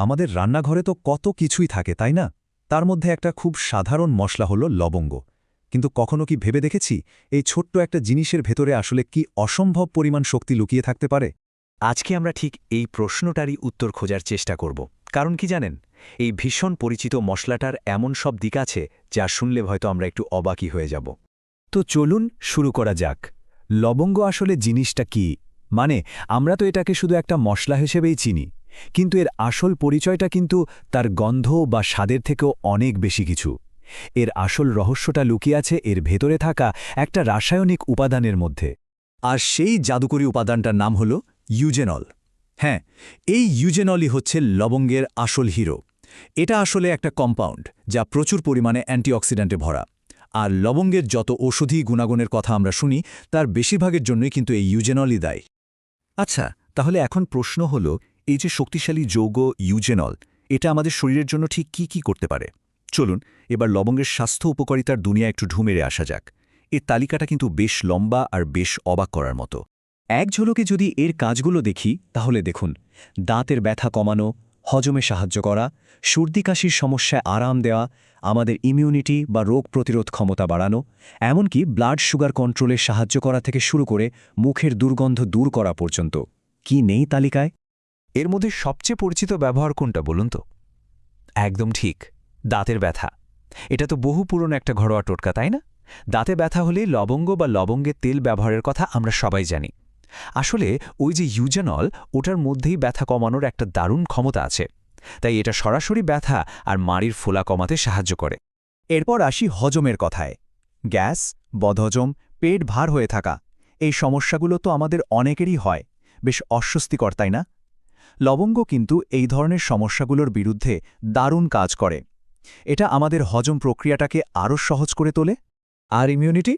আমাদের রান্নাঘরে তো কত কিছুই থাকে তাই না? তার মধ্যে একটা খুব সাধারণ মশলা হলো লবঙ্গ। কিন্তু কখনো কি ভেবে দেখেছি এই ছোট্ট একটা জিনিসের ভেতরে আসলে কি অসম্ভব পরিমাণ শক্তি লুকিয়ে থাকতে পারে? আজকে আমরা ঠিক এই প্রশ্নটারই উত্তর খোঁজার চেষ্টা করব। কারণ কি জানেন, এই ভীষণ পরিচিত মশলাটার এমন সব দিক আছে যা শুনলে হয়তো আমরা একটু অবাকই হয়ে যাব। তো চলুন শুরু করা যাক। লবঙ্গ আসলে জিনিসটা কি? মানে আমরা তো এটাকে শুধু একটা মশলা হিসেবেই চিনি, কিন্তু এর আসল পরিচয়টা কিন্তু তার গন্ধ বা স্বাদের থেকেও অনেক বেশি কিছু। এর আসল রহস্যটা লুকিয়ে আছে এর ভেতরে থাকা একটা রাসায়নিক উপাদানের মধ্যে। আর সেই জাদুকরী উপাদানটার নাম হল ইউজেনল। হ্যাঁ, এই ইউজেনলই হচ্ছে লবঙ্গের আসল হিরো। এটা আসলে একটা কম্পাউন্ড যা প্রচুর পরিমাণে অ্যান্টিঅক্সিডেন্টে ভরা। আর লবঙ্গের যত ঔষধি গুণাগুণের কথা আমরা শুনি তার বেশিরভাগের জন্যই কিন্তু এই ইউজেনলই দায়ী। আচ্ছা, তাহলে এখন প্রশ্ন হল, এই যে শক্তিশালী যৌগ ইউজেনল, এটা আমাদের শরীরের জন্য ঠিক কি করতে পারে? চলুন এবার লবঙ্গের স্বাস্থ্য উপকারিতার দুনিয়া একটু ঢুমেরে আসা যাক। এর তালিকাটা কিন্তু বেশ লম্বা আর বেশ অবাক করার মতো। এক ঝলকে যদি এর কাজগুলো দেখি তাহলে দেখুন, দাঁতের ব্যথা কমানো, হজমে সাহায্য করা, সর্দি কাশির সমস্যায় আরাম দেওয়া, আমাদের ইমিউনিটি বা রোগ প্রতিরোধ ক্ষমতা বাড়ানো, এমনকি ব্লাড সুগার কন্ট্রোলে সাহায্য করা থেকে শুরু করে মুখের দুর্গন্ধ দূর করা পর্যন্ত। কি নেই তালিকায়? এর মধ্যে সবচেয়ে পরিচিত ব্যবহার কোনটা বলুন তো? একদম ঠিক, দাঁতের ব্যথা। এটা তো বহু পুরনো একটা ঘরোয়া টোটকা, তাই না? দাঁতে ব্যথা হলেই লবঙ্গ বা লবঙ্গের তেল ব্যবহারের কথা আমরা সবাই জানি। আসলে ওই যে ইউজেনল, ওটার মধ্যেই ব্যথা কমানোর একটা দারুণ ক্ষমতা আছে। তাই এটা সরাসরি ব্যথা আর মাড়ির ফোলা কমাতে সাহায্য করে। এরপর আসি হজমের কথায়। গ্যাস, বদহজম, পেট ভার হয়ে থাকা, এই সমস্যাগুলো তো আমাদের অনেকেরই হয়। বেশ অস্বস্তিকর, তাই না? লবঙ্গ কিন্তু এই ধরনের সমস্যাগুলোর বিরুদ্ধে দারুণ কাজ করে। এটা আমাদের হজম প্রক্রিয়াটাকে আরও সহজ করে তোলে। আর ইমিউনিটি?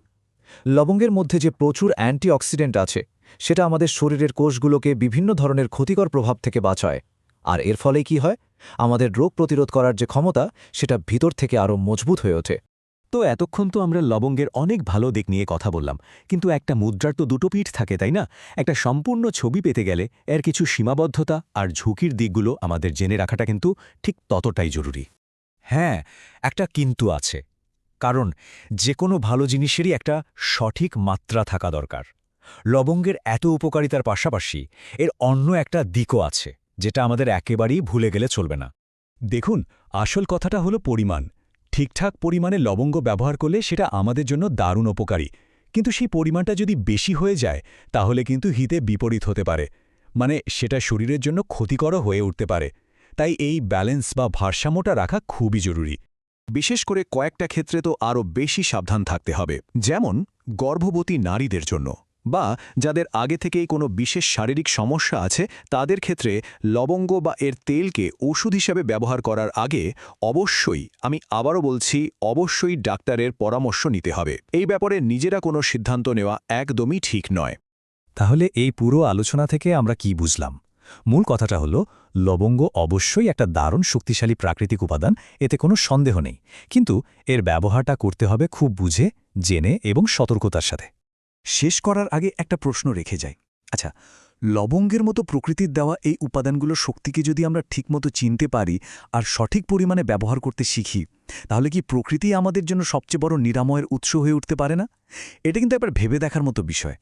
লবঙ্গের মধ্যে যে প্রচুর অ্যান্টিঅক্সিডেন্ট আছে সেটা আমাদের শরীরের কোষগুলোকে বিভিন্ন ধরনের ক্ষতিকর প্রভাব থেকে বাঁচায়। আর এর ফলে কি হয়? আমাদের রোগ প্রতিরোধ করার যে ক্ষমতা সেটা ভিতর থেকে আরও মজবুত হয়ে ওঠে। তো এতক্ষণ তো আমরা লবঙ্গের অনেক ভালো দিক নিয়ে কথা বললাম, কিন্তু একটা মুদ্রার তো দুটো পিঠ থাকে, তাই না? একটা সম্পূর্ণ ছবি পেতে গেলে এর কিছু সীমাবদ্ধতা আর ঝুঁকির দিকগুলো আমাদের জেনে রাখাটা কিন্তু ঠিক ততটাই জরুরি। হ্যাঁ, একটা কিন্তু আছে। কারণ যে কোনো ভালো জিনিসেরই একটা সঠিক মাত্রা থাকা দরকার। লবঙ্গের এত উপকারিতার পাশাপাশি এর অন্য একটা দিকও আছে, যেটা আমাদের একেবারেই ভুলে গেলে চলবে না। দেখুন, আসল কথাটা হলো পরিমাণ। ঠিকঠাক পরিমাণে লবঙ্গ ব্যবহার করলে সেটা আমাদের জন্য দারুণ উপকারী, কিন্তু সেই পরিমাণটা যদি বেশি হয়ে যায় তাহলে কিন্তু হিতে বিপরীত হতে পারে। মানে সেটা শরীরের জন্য ক্ষতিকরও হয়ে উঠতে পারে। তাই এই ব্যালেন্স বা ভারসাম্যটা রাখা খুবই জরুরি। বিশেষ করে কয়েকটা ক্ষেত্রে তো আরও বেশি সাবধান থাকতে হবে, যেমন গর্ভবতী নারীদের জন্য বা যাদের আগে থেকেই কোনো বিশেষ শারীরিক সমস্যা আছে তাদের ক্ষেত্রে লবঙ্গ বা এর তেলকে ওষুধ হিসেবে ব্যবহার করার আগে অবশ্যই, আমি আবারও বলছি, অবশ্যই ডাক্তারের পরামর্শ নিতে হবে। এই ব্যাপারে নিজেরা কোনো সিদ্ধান্ত নেওয়া একদমই ঠিক নয়। তাহলে এই পুরো আলোচনা থেকে আমরা কি বুঝলাম? মূল কথাটা হলো, লবঙ্গ অবশ্যই একটা দারুণ শক্তিশালী প্রাকৃতিক উপাদান, এতে কোনো সন্দেহ নেই, কিন্তু এর ব্যবহারটা করতে হবে খুব বুঝে, জেনে এবং সতর্কতার সাথে। শেষ করার আগে একটা প্রশ্ন রেখে যাই। আচ্ছা, লবঙ্গের মতো প্রকৃতির দেওয়া এই উপাদানগুলোর শক্তিকে যদি আমরা ঠিকমতো চিনতে পারি আর সঠিক পরিমাণে ব্যবহার করতে শিখি, তাহলে কি প্রকৃতি আমাদের জন্য সবচেয়ে বড় নিরাময়ের উৎস হয়ে উঠতে পারে না? এটা কিন্তু একবার ভেবে দেখার মতো বিষয়।